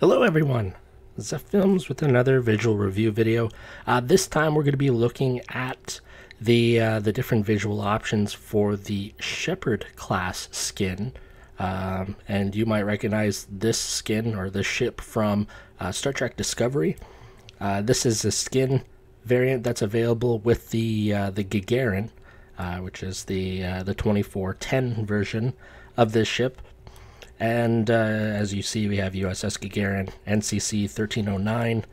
Hello everyone, ZEFilms with another visual review video. This time we're going to be looking at the different visual options for the Shepard Class skin. And you might recognize this skin or this ship from Star Trek Discovery. This is a skin variant that's available with the Gagarin, which is the 2410 version of this ship. And as you see, we have USS Gagarin, NCC 1309.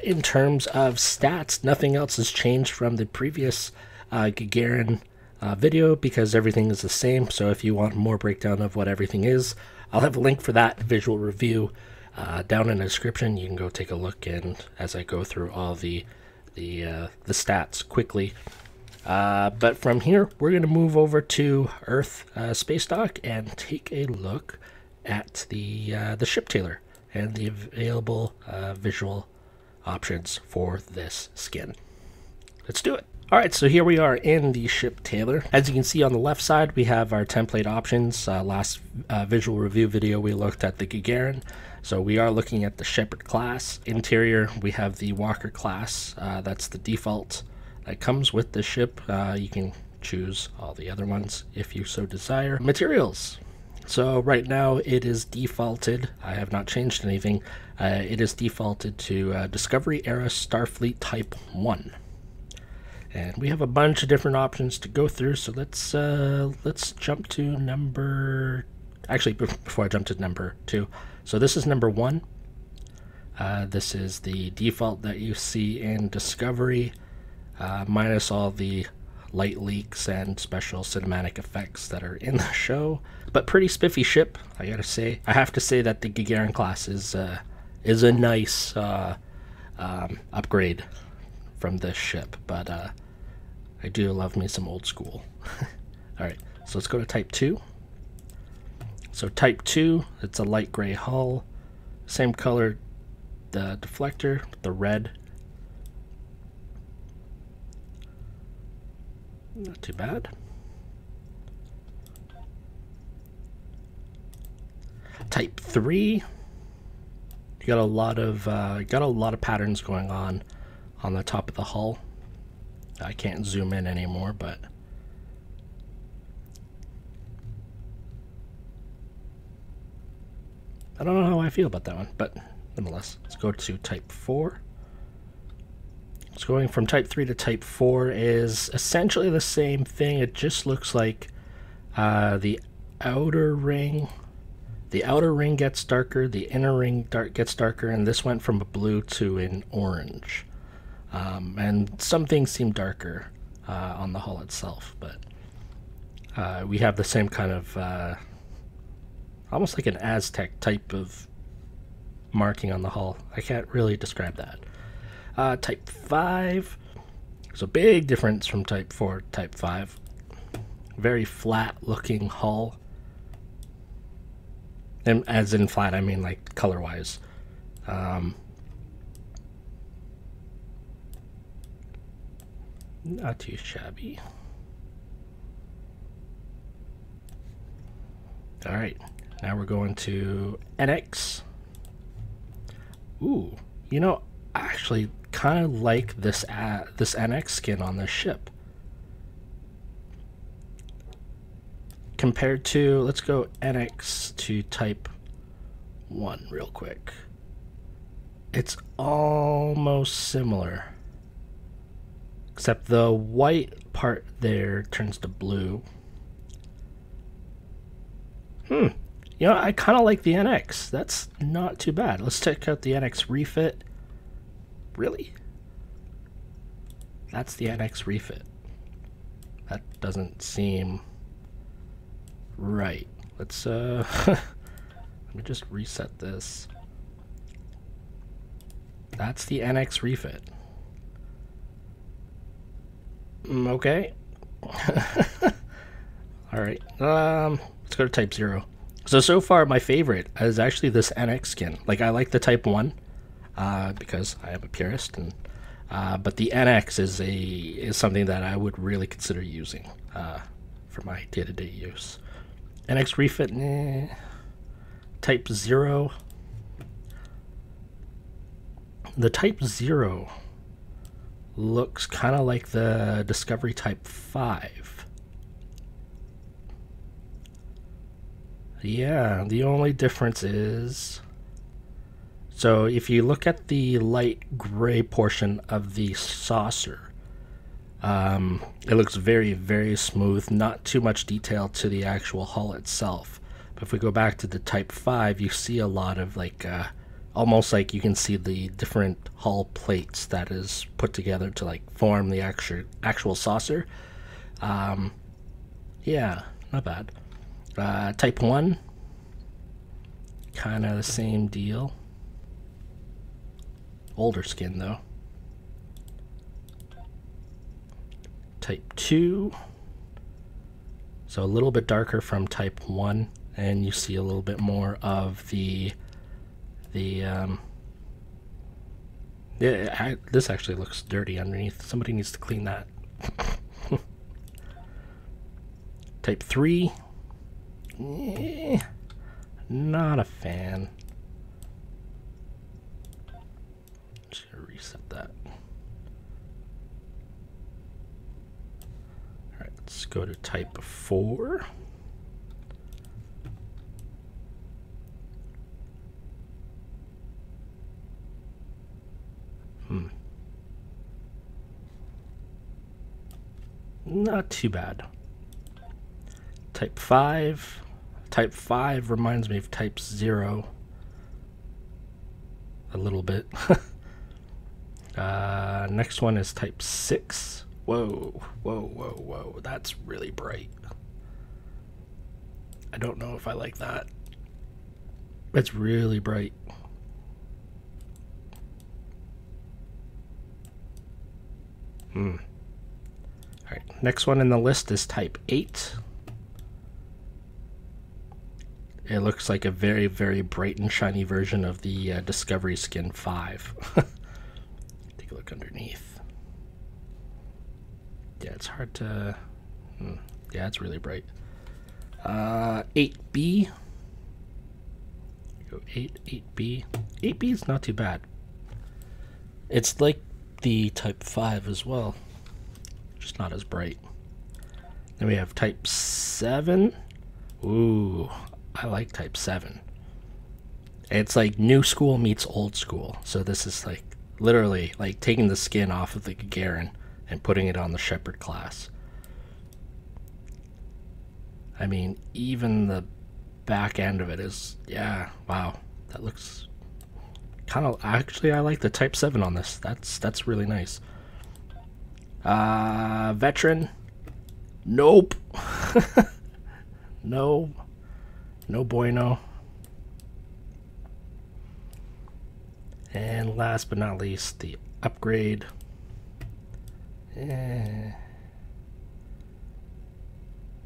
In terms of stats, nothing else has changed from the previous Gagarin video because everything is the same. So if you want more breakdown of what everything is, I'll have a link for that visual review down in the description. You can go take a look, and as I go through all the stats quickly. But from here, we're going to move over to Earth Space Dock and take a look at the ship tailor and the available visual options for this skin. Let's do it. Alright, so here we are in the ship tailor. As you can see on the left side, we have our template options. Last visual review video, we looked at the Gagarin. So we are looking at the Shepard Class. Interior, we have the Walker Class. That's the default that comes with the ship. You can choose all the other ones if you so desire. Materials. So right now it is defaulted. I have not changed anything. It is defaulted to Discovery Era Starfleet Type 1. And we have a bunch of different options to go through. So let's jump to number... Actually, before I jump to number 2. So this is number 1. This is the default that you see in Discovery. Minus all the light leaks and special cinematic effects that are in the show. But pretty spiffy ship, I gotta say. I have to say that the Gagarin class is a nice upgrade from this ship. But I do love me some old school. Alright, so let's go to Type 2. So Type 2, it's a light gray hull. Same color, the deflector, the red. Not too bad. Type 3. You got a lot of patterns going on the top of the hull. I can't zoom in anymore, but I don't know how I feel about that one, but nonetheless, let's go to Type 4. So going from Type 3 to Type 4 is essentially the same thing. It just looks like the outer ring gets darker, the inner ring gets darker, and this went from a blue to an orange. And some things seem darker on the hull itself, but we have the same kind of almost like an Aztec type of marking on the hull. I can't really describe that. Type 5, there's a big difference from Type 4 to Type 5. Very flat looking hull. And as in flat, I mean like color wise. Not too shabby. Alright, now we're going to NX. Ooh, you know, I actually kind of like this NX skin on this ship. Compared to, let's go NX to Type 1 real quick. It's almost similar. Except the white part there turns to blue. You know, I kind of like the NX. That's not too bad. Let's check out the NX refit. Really? That's the NX refit. That doesn't seem right. Let's let me just reset this. That's the NX refit. Okay. Alright. Let's go to Type 0. So far my favorite is actually this NX skin. Like, I like the Type 1 because I am a purist, and but the NX is something that I would really consider using for my day-to-day use. NX refit, Type 0. The Type 0 looks kind of like the Discovery Type 5. Yeah, the only difference is, so if you look at the light gray portion of the saucer, it looks very, very smooth, not too much detail to the actual hull itself. But if we go back to the Type 5, you see a lot of like, almost like you can see the different hull plates that is put together to like form the actual saucer. Yeah, not bad. Type 1, kind of the same deal. Older skin though. Type 2, so a little bit darker from Type 1, and you see a little bit more of the yeah, this actually looks dirty underneath. Somebody needs to clean that. Type 3, not a fan. Just gonna reset that. Alright, let's go to Type 4. Not too bad. Type 5. Type 5 reminds me of Type 0 a little bit. Next one is Type 6. Whoa, whoa, whoa, whoa. That's really bright. I don't know if I like that. It's really bright. Alright, next one in the list is Type 8. It looks like a very, very bright and shiny version of the Discovery Skin 5. Take a look underneath. Yeah, it's hard to... yeah, it's really bright. 8B. Go 8B. 8B is not too bad. It's like the Type 5 as well, just not as bright. Then we have Type 7. Ooh, I like Type 7. It's like new school meets old school. So this is like literally like taking the skin off of the Gagarin and putting it on the Shepard class. I mean, even the back end of it is, yeah, wow, that looks kind of, actually I like the Type 7 on this. That's really nice. Veteran, nope. No bueno. And last but not least, the upgrade. Yeah,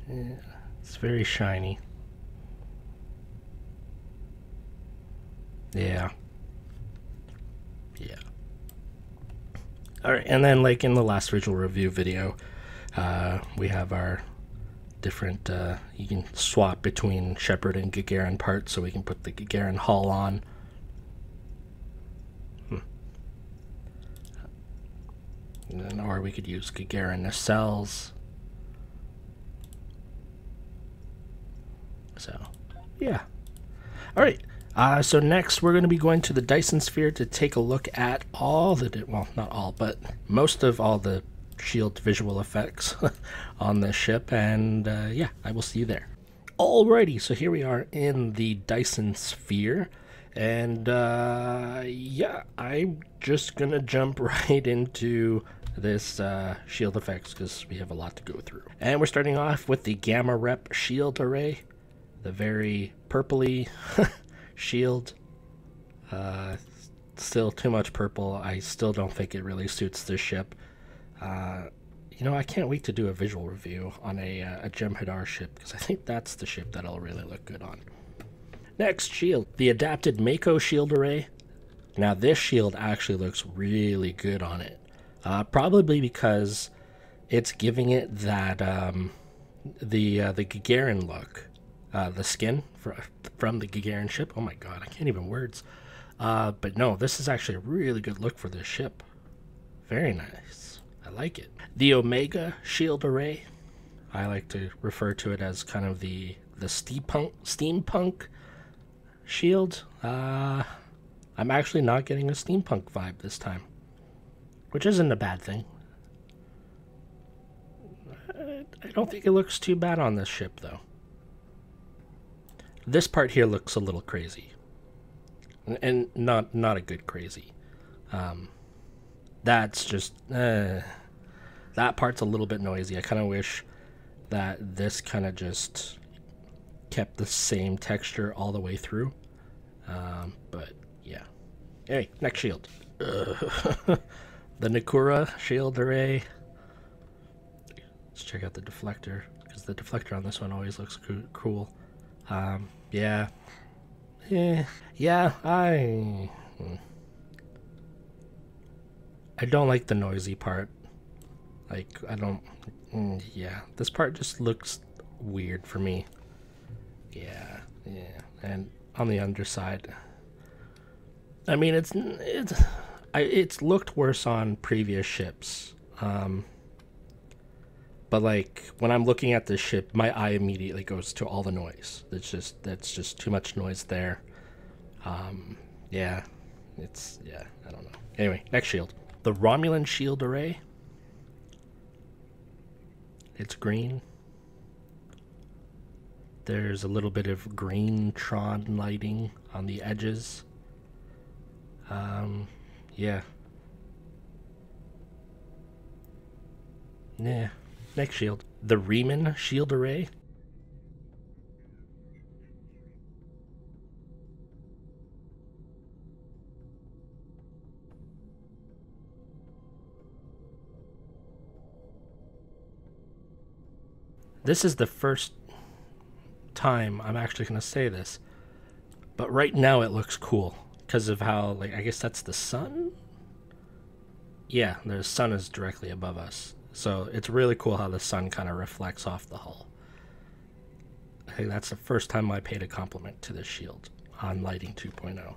it's very shiny. Yeah. Alright, and then like in the last visual review video, we have our different, you can swap between Shepard and Gagarin parts, so we can put the Gagarin hull on. And then, or we could use Gagarin nacelles. So, yeah. Alright, so next we're going to be going to the Dyson Sphere to take a look at all the, well, not all, but most of all the shield visual effects on this ship, and yeah, I will see you there. Alrighty, so here we are in the Dyson Sphere, and yeah, I'm just going to jump right into this shield effects because we have a lot to go through. And we're starting off with the Gamma Rep shield array, the very purpley shield. Still too much purple. I still don't think it really suits this ship. You know, I can't wait to do a visual review on a Jem'Hadar ship because I think that's the ship that'll really look good on. Next, shield. The adapted Mako shield array. Now this shield actually looks really good on it. Probably because it's giving it that the Gagarin look, the skin from the Gagarin ship. Oh my god, I can't even words. But no, this is actually a really good look for this ship. Very nice. I like it. The Omega shield array. I like to refer to it as kind of the steampunk shield. I'm actually not getting a steampunk vibe this time, which isn't a bad thing. I don't think it looks too bad on this ship, though. This part here looks a little crazy, and not a good crazy. That's just that part's a little bit noisy. I kind of wish that this kind of just kept the same texture all the way through. But yeah. Hey, next shield. The Nakura shield array. Let's check out the deflector, because the deflector on this one always looks cool. Yeah. Yeah, I don't like the noisy part. Like, I don't... yeah, this part just looks weird for me. Yeah. And on the underside, I mean, it's looked worse on previous ships. But like, when I'm looking at this ship, my eye immediately goes to all the noise. That's just too much noise there. Yeah, I don't know. Anyway, next shield. The Romulan shield array. It's green. There's a little bit of green Tron lighting on the edges. Yeah. Yeah. Next shield. The Riemann shield array. This is the first time I'm actually going to say this, but right now it looks cool because of how, like, I guess that's the sun? Yeah, the sun is directly above us. So it's really cool how the sun kind of reflects off the hull. I think that's the first time I paid a compliment to this shield on Lighting 2.0.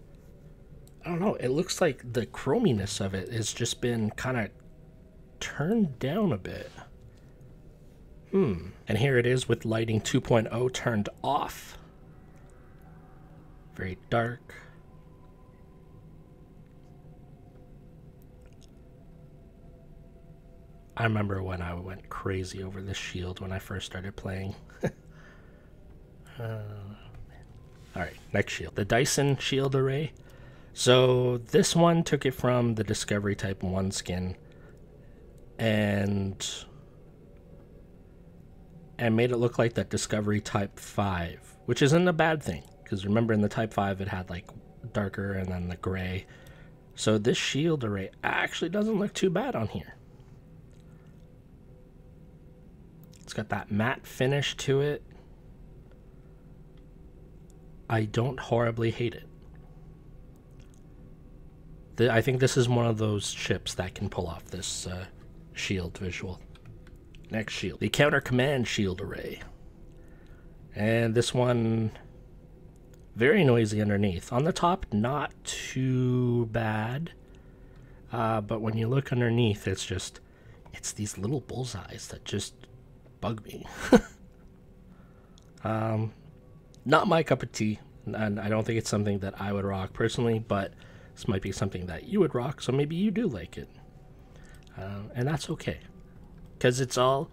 I don't know, it looks like the chrominess of it has just been kind of turned down a bit. And here it is with Lighting 2.0 turned off. Very dark. I remember when I went crazy over this shield when I first started playing. Alright, next shield. The Dyson shield array. So this one took it from the Discovery Type 1 skin and made it look like that Discovery Type 5, which isn't a bad thing, because remember in the Type 5 it had like darker and then the gray. So this shield array actually doesn't look too bad on here. It's got that matte finish to it. I don't horribly hate it. I think this is one of those ships that can pull off this shield visual. Next shield. The Counter Command shield array. And this one, very noisy underneath. On the top, not too bad. But when you look underneath, it's these little bullseyes that just bug me. Not my cup of tea, and I don't think it's something that I would rock personally, but this might be something that you would rock, so maybe you do like it. And that's okay, because it's all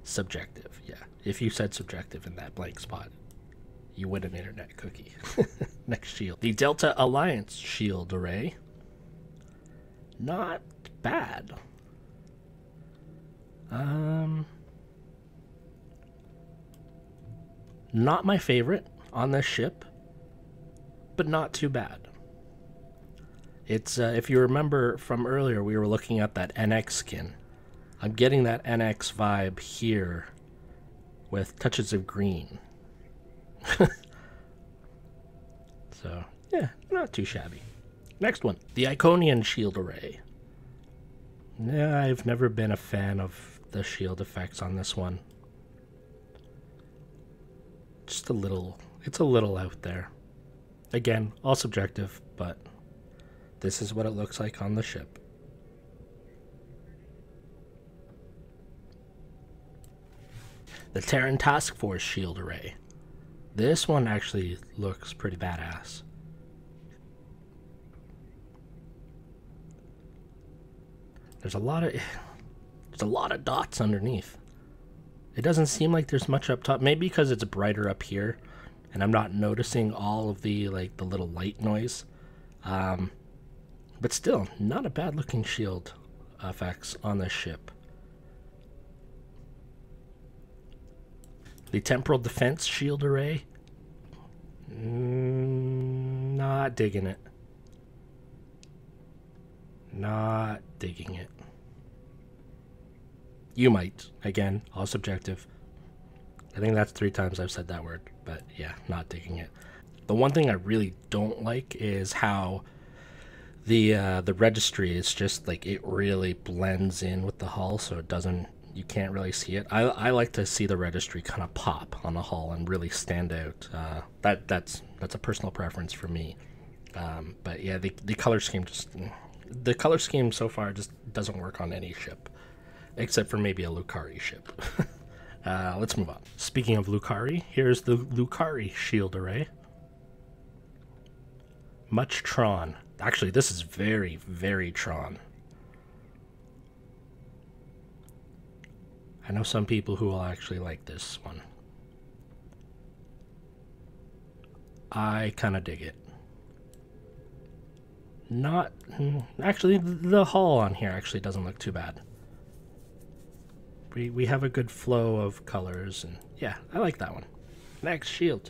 subjective. Yeah, if you said subjective in that blank spot, you win an internet cookie. Next shield. The Delta Alliance shield array. Not bad. Not my favorite on this ship, but not too bad. It's, if you remember from earlier, we were looking at that NX skin. I'm getting that NX vibe here with touches of green. So, yeah, not too shabby. Next one, the Iconian shield array. Yeah, I've never been a fan of the shield effects on this one. Just a little, it's a little out there. Again, all subjective, but this is what it looks like on the ship. The Terran Task Force shield array. This one actually looks pretty badass. There's a lot of dots underneath. It doesn't seem like there's much up top. Maybe because it's brighter up here, and I'm not noticing all of the the little light noise. But still, not a bad looking shield effects on this ship. The Temporal Defense shield array. Not digging it. Not digging it. You might. Again, all subjective. I think that's 3 times I've said that word, but yeah, not digging it. The one thing I really don't like is how the registry is just like, it really blends in with the hull, so it doesn't, you can't really see it. I like to see the registry kind of pop on the hull and really stand out. That's a personal preference for me. But yeah, the color scheme so far just doesn't work on any ship, except for maybe a Lucari ship. Let's move on. Speaking of Lucari, here's the Lucari shield array. Much Tron. Actually, this is very, very Tron. I know some people who will actually like this one. I kind of dig it. Not... Actually, the hull on here actually doesn't look too bad. We have a good flow of colors, and yeah, I like that one. Next, shield.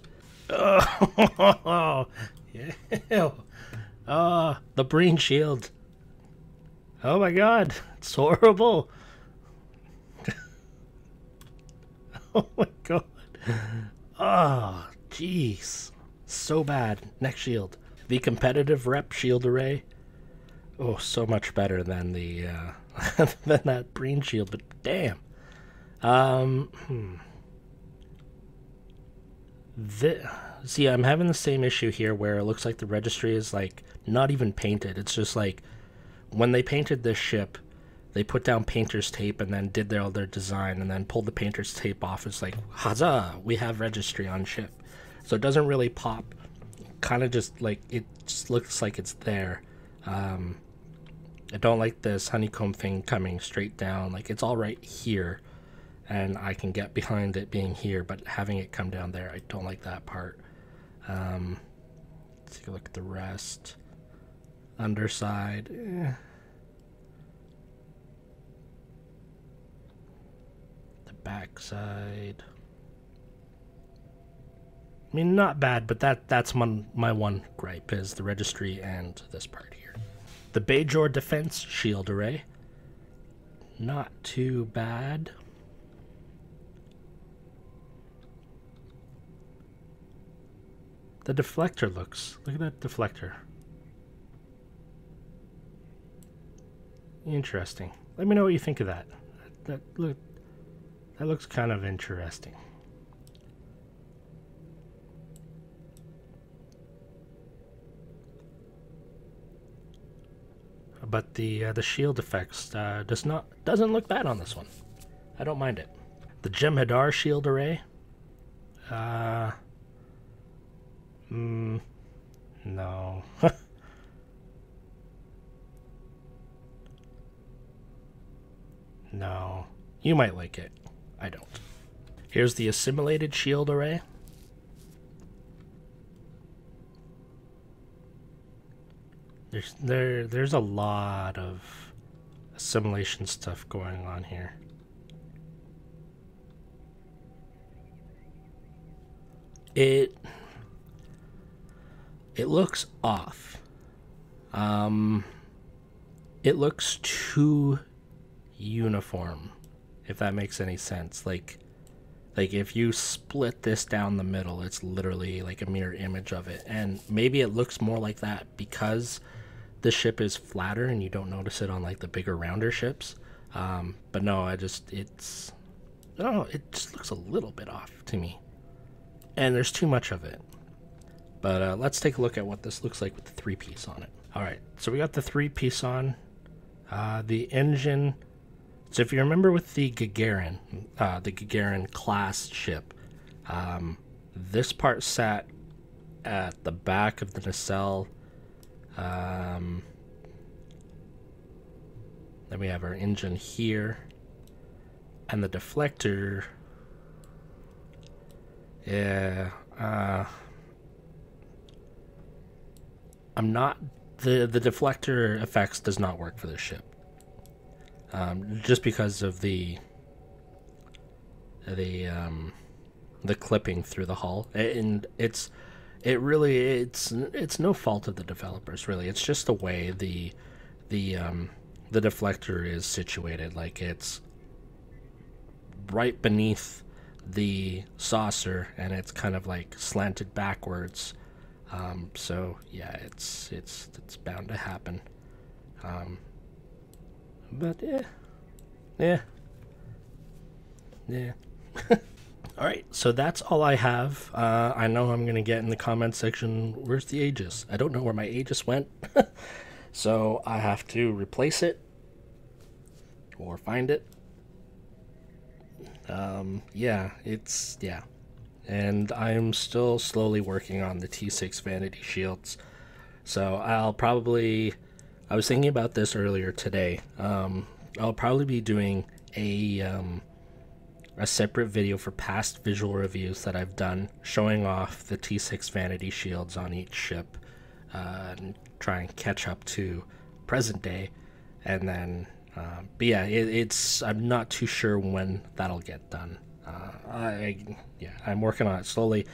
Oh, yeah. Oh, the Breen shield. Oh my god, it's horrible. Oh my god. Oh, jeez. So bad. Next shield. The competitive rep shield array. Oh, so much better than the than that Breen shield, but damn. See, I'm having the same issue here where it looks like the registry is like not even painted. It's just like when they painted this ship, they put down painter's tape and then did their design and then pulled the painter's tape off. It's like, huzzah, we have registry on ship. So it doesn't really pop. Kind of just like, it just looks like it's there. I don't like this honeycomb thing coming straight down. Like, it's all right here, and I can get behind it being here, but having it come down there, I don't like that part. Let's take a look at the rest. Underside. The backside. I mean, not bad, but that's my one gripe is the registry and this part here. The Bajor Defense shield array. Not too bad. The deflector looks... Look at that deflector. Interesting. Let me know what you think of that. That looks kind of interesting. But the shield effects doesn't look bad on this one. I don't mind it. The Jem'Hadar shield array. No. No. You might like it. I don't. Here's the assimilated shield array. There's a lot of assimilation stuff going on here. It looks off. It looks too uniform, if that makes any sense. Like if you split this down the middle, it's literally like a mirror image of it. And maybe it looks more like that because the ship is flatter and you don't notice it on like the bigger rounder ships. But no, it just looks a little bit off to me. And there's too much of it. But let's take a look at what this looks like with the 3-piece on it. All right, so we got the 3-piece on. The engine. So if you remember with the Gagarin class ship, this part sat at the back of the nacelle. Then we have our engine here, and the deflector. Yeah, I'm not. The deflector effects does not work for this ship. Just because of the clipping through the hull, and it's no fault of the developers, really. It's just the way the deflector is situated. Like, it's right beneath the saucer, and it's kind of like slanted backwards. So yeah, it's bound to happen. But yeah. All right, so that's all I have. I know I'm gonna get in the comment section, where's the Aegis? I don't know where my Aegis went. So I have to replace it or find it. Yeah, and I'm still slowly working on the T6 vanity shields. So I was thinking about this earlier today. I'll probably be doing a separate video for past visual reviews that I've done, showing off the T6 vanity shields on each ship, and try and catch up to present day. And then, but yeah, I'm not too sure when that'll get done. I'm working on it slowly.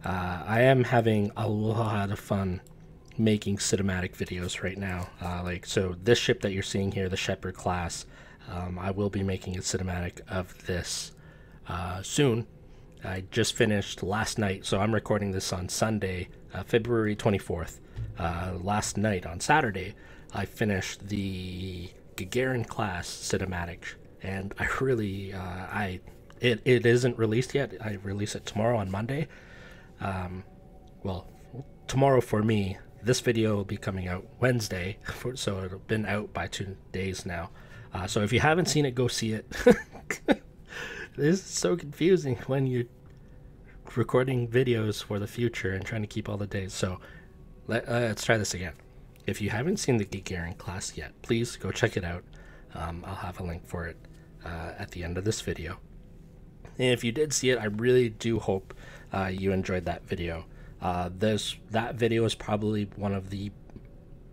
I am having a lot of fun making cinematic videos right now. So this ship that you're seeing here, the Shepard Class, I will be making a cinematic of this soon. I just finished last night, so I'm recording this on Sunday, February 24th. Last night, on Saturday, I finished the Gagarin Class cinematic, and I really, it isn't released yet. I release it tomorrow on Monday. Well, tomorrow for me. This video will be coming out Wednesday, so it's been out by 2 days now. So if you haven't seen it, go see it. This is so confusing when you're recording videos for the future and trying to keep all the days. So let's try this again. If you haven't seen the Gagarin Class yet, please go check it out. I'll have a link for it at the end of this video. And if you did see it, I really do hope you enjoyed that video. That video is probably one of the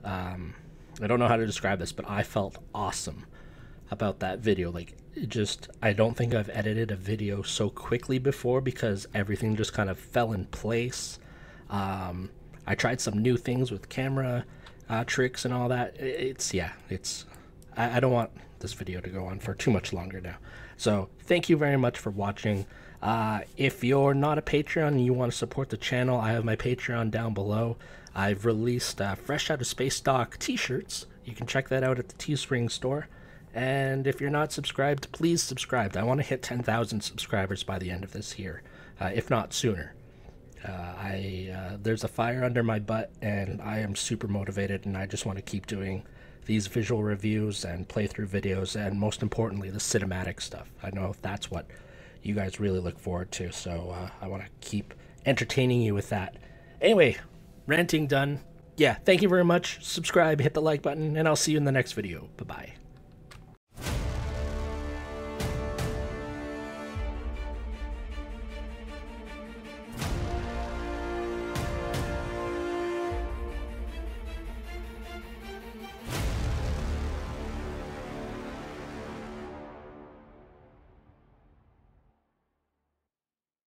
I don't know how to describe this, but I felt awesome about that video. Like, I don't think I've edited a video so quickly before, because everything just kind of fell in place. I tried some new things with camera tricks and all that. I don't want this video to go on for too much longer now. So thank you very much for watching. If you're not a Patreon and you want to support the channel, I have my Patreon down below. I've released fresh out of space stock t-shirts. You can check that out at the Teespring store. And if you're not subscribed, please subscribe. I want to hit 10,000 subscribers by the end of this year, if not sooner. There's a fire under my butt, and I am super motivated, and I just want to keep doing these visual reviews and playthrough videos, and most importantly, the cinematic stuff. I know that's what you guys really look forward to, so I want to keep entertaining you with that. Anyway, ranting done. Yeah, thank you very much. Subscribe, hit the like button, and I'll see you in the next video. Bye-bye.